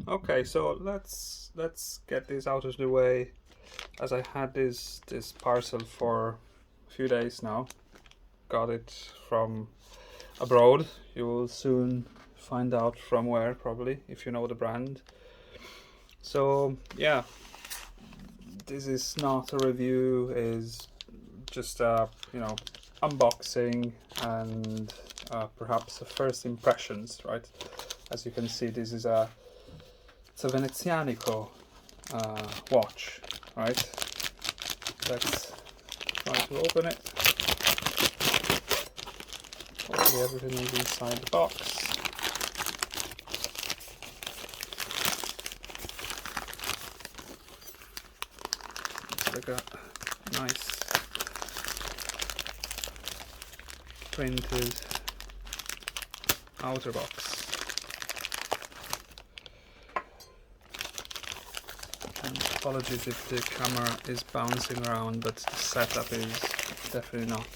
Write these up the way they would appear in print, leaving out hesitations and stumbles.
Okay, so let's get this out of the way, as I had this parcel for a few days now. Got it from abroad. You will soon find out from where, probably, if you know the brand. So yeah, this is not a review, is just a unboxing and perhaps a first impressions, right? As you can see, this is it's a Venezianico watch, right? Let's try to open it. Hopefully everything is inside the box. It's like a nice printed outer box. And apologies if the camera is bouncing around, but the setup is definitely not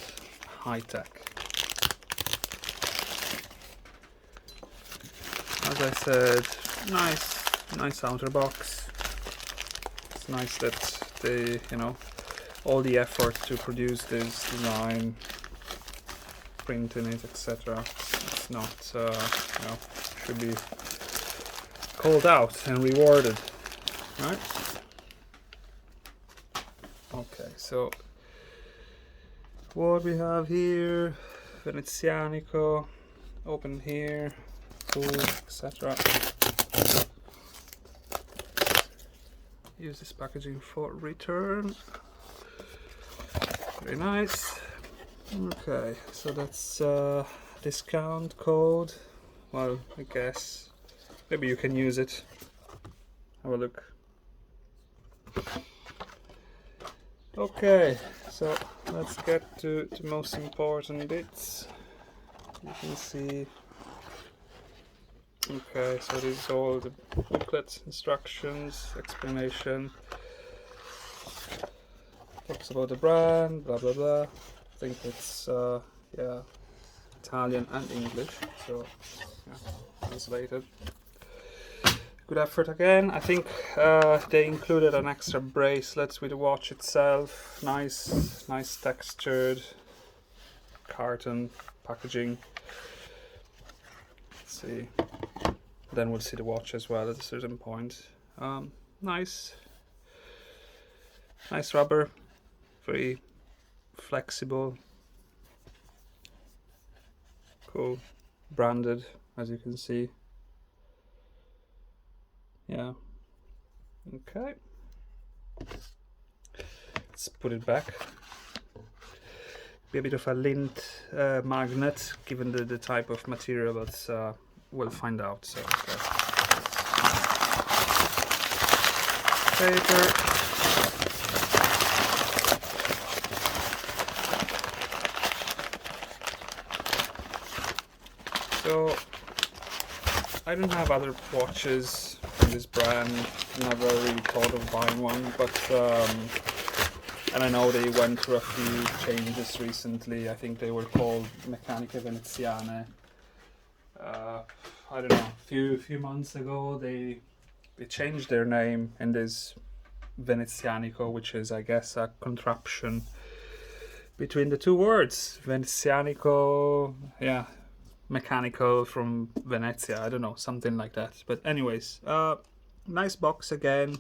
high-tech. As I said, nice outer box. It's nice that they, all the effort to produce this design, printing it, etc. It's not, should be called out and rewarded, right? Okay, so what we have here, Venezianico, open here, cool, etc. Use this packaging for return. Very nice. Okay, so that's discount code. Well, I guess maybe you can use it. Have a look. Okay, so let's get to the most important bits. You can see. Okay, so this is all the booklet, instructions, explanation. Talks about the brand, blah blah blah. I think it's Italian and English, so yeah, translated. Good effort again. I think they included an extra bracelet with the watch itself. Nice textured carton packaging. Let's see. Then we'll see the watch as well at a certain point. Nice rubber, very flexible, cool, branded, as you can see. Yeah. Okay. Let's put it back. Be a bit of a lint magnet, given the type of material, but we'll find out. So, paper. So I don't have other watches from this brand. Never really thought of buying one, but and I know they went through a few changes recently. I think they were called Meccaniche Veneziane. I don't know. Few months ago, they changed their name in this Venezianico, which is, I guess, a contraption between the two words. Venezianico, yeah, mechanical from Venezia. I don't know, something like that. But anyways, nice box again.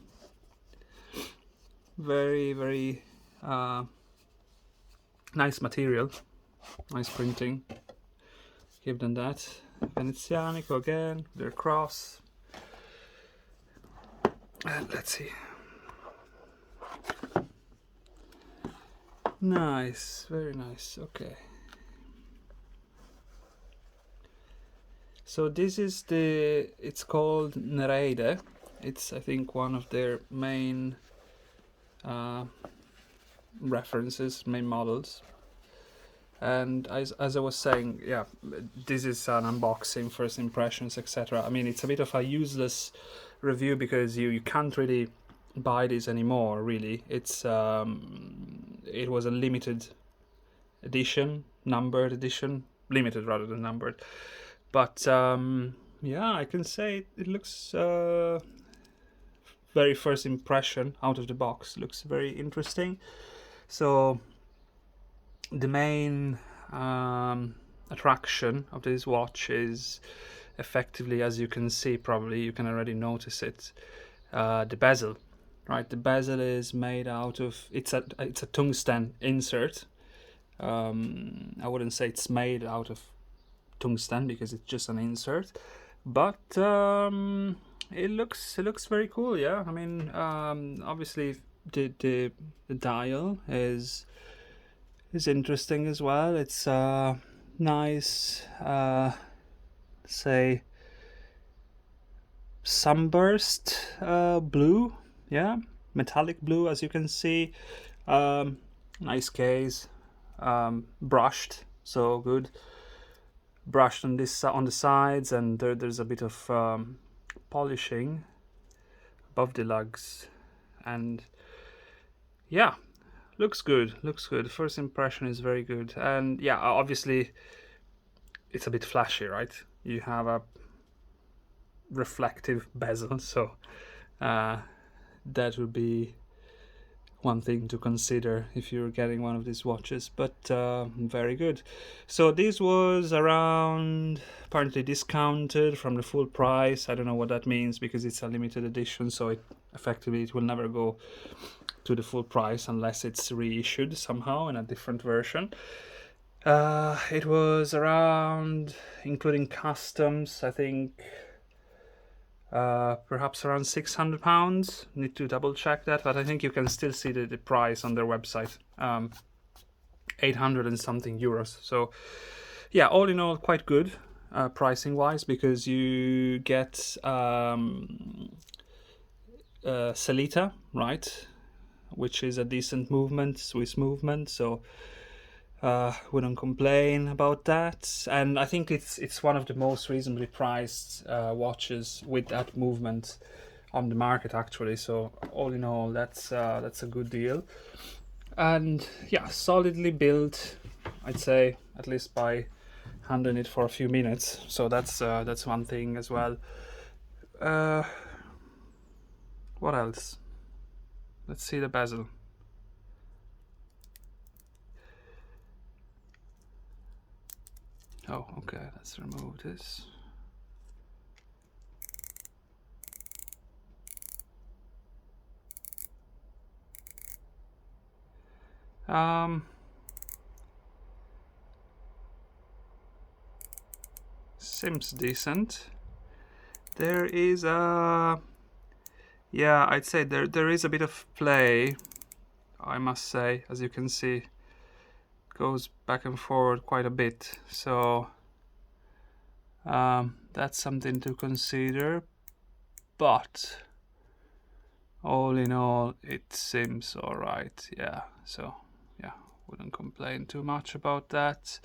Very nice material, nice printing. Give them that. Venezianico again, their cross. And let's see. Nice, very nice. Okay. So this is it's called Nereide. It's, I think, one of their main references, main models. And as I was saying, yeah, this is an unboxing, first impressions, etc. I mean, it's a bit of a useless review because you can't really buy this anymore, really. It's it was a limited edition, numbered edition, limited rather than numbered. But yeah, I can say it looks very first impression out of the box looks very interesting. So the main attraction of this watch is effectively, as you can see, probably you can already notice it, the bezel, right? The bezel is made out of, it's a tungsten insert. I wouldn't say it's made out of tungsten because it's just an insert, but it looks very cool. Yeah, I mean, obviously the dial is interesting as well. It's nice, say sunburst blue, yeah, metallic blue, as you can see. Nice case, brushed, so good. Brushed on this on the sides, and there's a bit of polishing above the lugs, and yeah, looks good. First impression is very good, and yeah, obviously it's a bit flashy, right? You have a reflective bezel, so that would be one thing to consider if you're getting one of these watches, but very good. So this was around, apparently discounted from the full price. I don't know what that means because it's a limited edition, so it will never go to the full price unless it's reissued somehow in a different version. It was around, including customs, I think perhaps around £600. Need to double check that, but I think you can still see the price on their website. 800 and something euros. So yeah, all in all, quite good pricing wise, because you get Sellita, right, which is a decent movement, Swiss movement. So wouldn't complain about that, and I think it's one of the most reasonably priced watches with that movement on the market, actually. So all in all, that's a good deal, and yeah, solidly built, I'd say, at least by handling it for a few minutes. So that's one thing as well. What else? Let's see the bezel. Oh, okay, let's remove this. Seems decent. There is a, yeah, I'd say there is a bit of play, I must say. As you can see, goes back and forward quite a bit, so that's something to consider, but all in all it seems all right. Yeah, so yeah, wouldn't complain too much about that.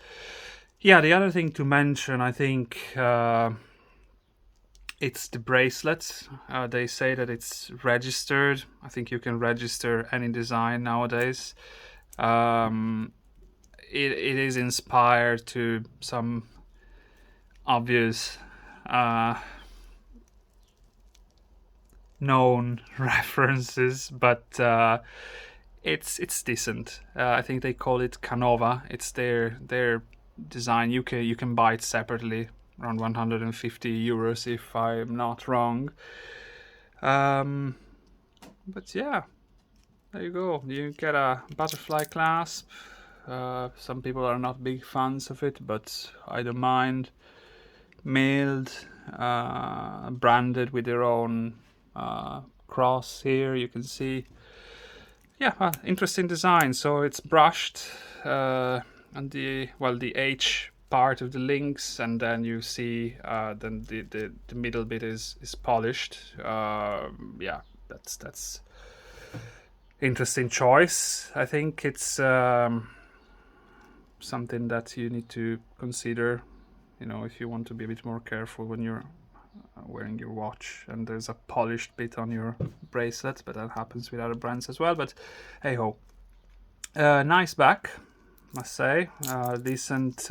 Yeah, the other thing to mention, I think, it's the bracelets. They say that it's registered. I think you can register any design nowadays. It is inspired to some obvious known references, but it's decent. I think they call it Canova. It's their design. You can buy it separately, around 150 euros if I'm not wrong. But yeah, there you go. You get a butterfly clasp. Some people are not big fans of it, but I don't mind. Milled, branded with their own cross here, you can see. Yeah, interesting design. So it's brushed, and the H part of the links, and then you see then the middle bit is polished. Yeah, that's interesting choice. I think it's something that you need to consider, if you want to be a bit more careful when you're wearing your watch and there's a polished bit on your bracelet, but that happens with other brands as well. But hey ho, nice back, must say. Decent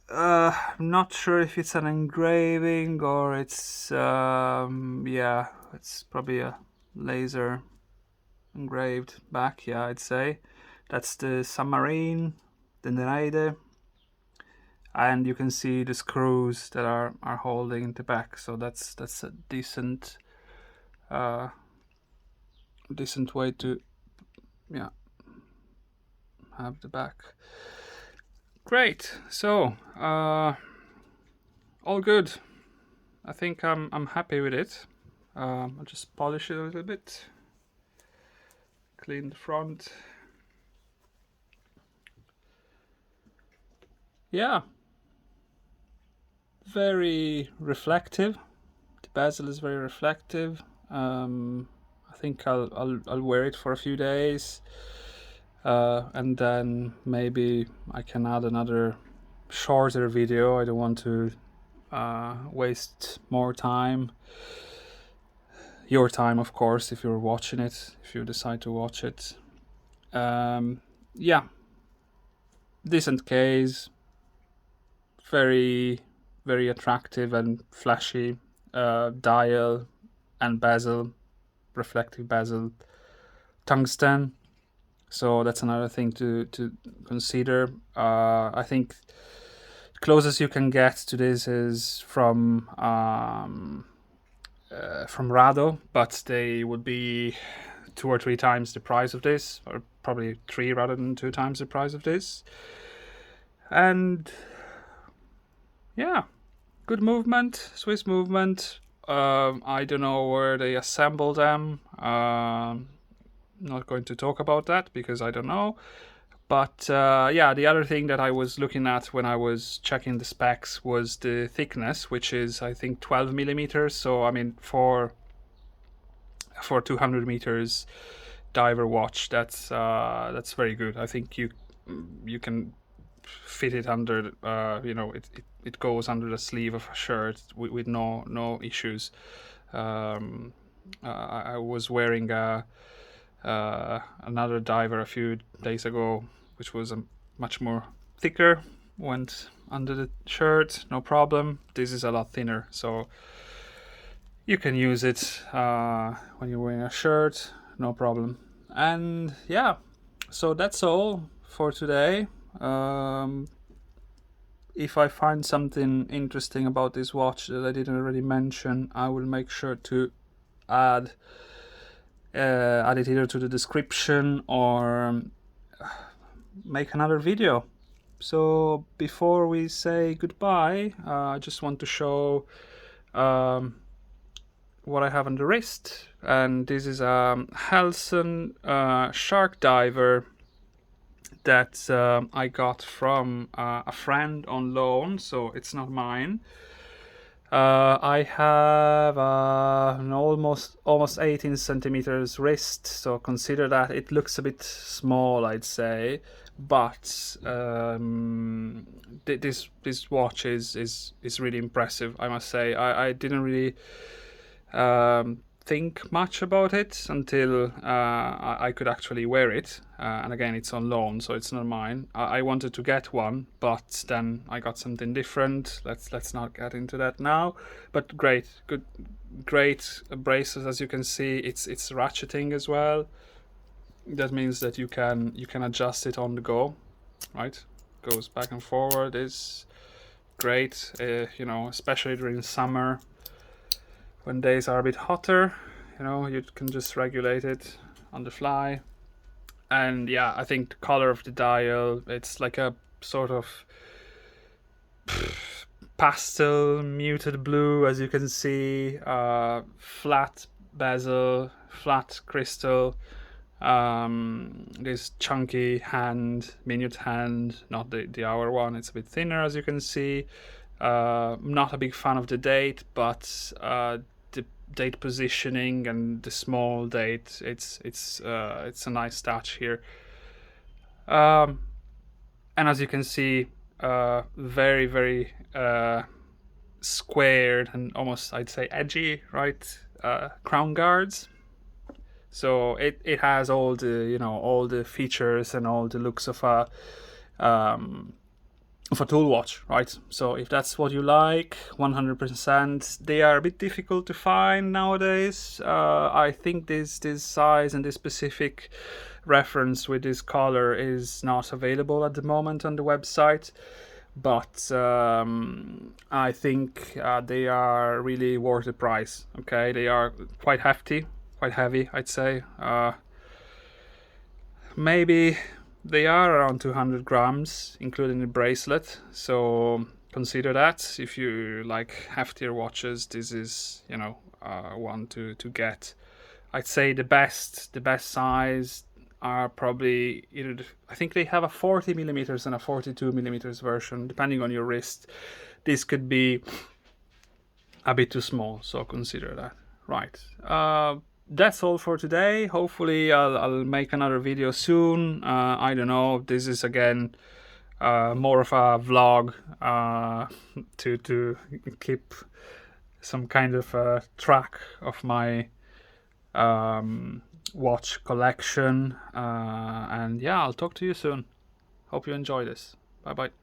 I'm not sure if it's an engraving or it's yeah, it's probably a laser engraved back. Yeah, I'd say that's the submarine, the Nereide, and you can see the screws that are holding the back. So that's a decent decent way to, yeah, have the back. Great. So all good. I think I'm happy with it. I'll just polish it a little bit, clean the front. Yeah, very reflective. The bezel is very reflective. I think I'll wear it for a few days, and then maybe I can add another shorter video. I don't want to waste more time. Your time, of course, if you're watching it, if you decide to watch it. Yeah, decent case, very very attractive and flashy dial and bezel, reflective bezel, tungsten. So that's another thing to consider. I think closest you can get to this is from Rado, but they would be 2 or 3 times the price of this, or probably 3 rather than 2 times the price of this. And yeah, good movement, Swiss movement. I don't know where they assemble them. Not going to talk about that because I don't know. But yeah, the other thing that I was looking at when I was checking the specs was the thickness, which is I think 12 millimeters. So I mean, for 200 meters diver watch, that's very good. I think you can fit it under, you know, it goes under the sleeve of a shirt with no issues. I was wearing another diver a few days ago, which was a much more thicker, went under the shirt, no problem. This is a lot thinner, so you can use it when you're wearing a shirt, no problem. And yeah, so that's all for today. If I find something interesting about this watch that I didn't already mention, I will make sure to add it either to the description or make another video. So before we say goodbye, I just want to show what I have on the wrist, and this is a Halcyon shark diver that I got from a friend on loan, so it's not mine. I have an almost 18 centimeters wrist, so consider that it looks a bit small, I'd say. But this watch is really impressive, I must say. I didn't really think much about it until I could actually wear it, and again, it's on loan, so it's not mine. I wanted to get one, but then I got something different. Let's not get into that now. But great braces, as you can see. It's ratcheting as well. That means that you can adjust it on the go, right? Goes back and forward. Is great, you know, especially during summer. When days are a bit hotter, you know, you can just regulate it on the fly. And yeah, I think the color of the dial, it's like a sort of pastel muted blue, as you can see. Flat bezel, flat crystal. This chunky hand, minute hand, not the hour one. It's a bit thinner, as you can see. Not a big fan of the date, but the date positioning and the small date, it's a nice touch here. And as you can see, very very squared and almost, I'd say, edgy, right? Crown guards. So it has all the, you know, all the features and all the looks of a a tool watch, right? So if that's what you like, 100%. They are a bit difficult to find nowadays. I think this size and this specific reference with this color is not available at the moment on the website, but I think they are really worth the price. Okay, they are quite hefty, quite heavy, I'd say. Maybe they are around 200 grams, including the bracelet. So consider that. If you like heftier watches, this is, you know, one to get. I'd say the best size are probably either, I think they have a 40 millimeters and a 42 millimeters version, depending on your wrist. This could be a bit too small, so consider that. Right. That's all for today. Hopefully I'll make another video soon. I don't know. This is again more of a vlog to keep some kind of track of my watch collection, and yeah, I'll talk to you soon. Hope you enjoy this. Bye bye.